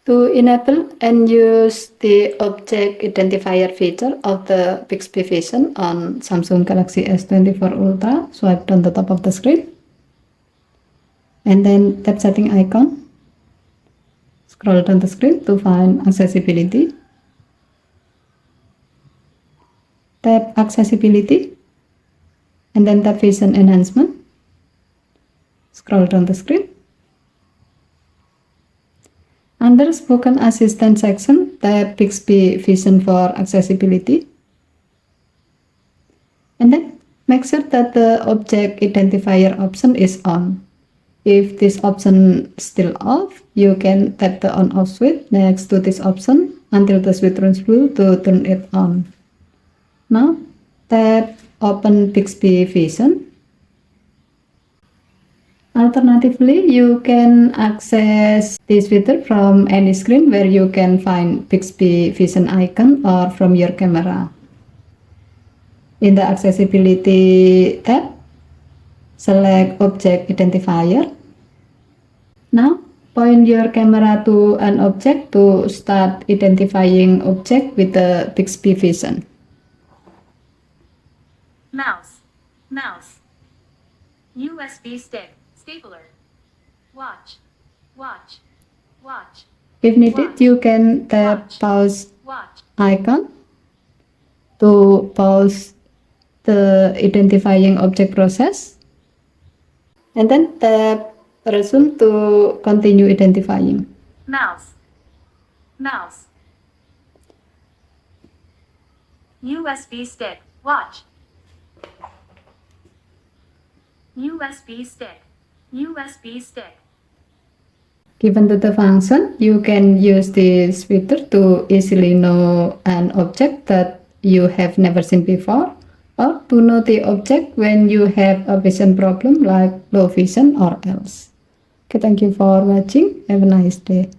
To enable and use the object identifier feature of the Bixby Vision on Samsung Galaxy S24 Ultra, swipe down the top of the screen and then tap setting icon. Scroll down the screen to find accessibility. Tap accessibility and then tap vision enhancement. Scroll down the screen. Under Spoken Assistant section, tap Bixby Vision for accessibility. And then make sure that the object identifier option is on. If this option is still off, you can tap the on-off switch next to this option until the switch turns blue to turn it on. Now, tap Open Bixby Vision. Alternatively, you can access this feature from any screen where you can find Bixby Vision icon or from your camera. In the Accessibility tab, select Object Identifier. Now, point your camera to an object to start identifying object with the Bixby Vision. Mouse, mouse, USB stick, stapler, watch, watch, watch, If needed, you can tap pause watch, icon to pause the identifying object process, and then tap resume to continue identifying. mouse, mouse, USB stick, watch, USB stick, USB stick. Given the function, you can use this feature to easily know an object that you have never seen before, or to know the object when you have a vision problem like low vision or else. Okay, thank you for watching. Have a nice day.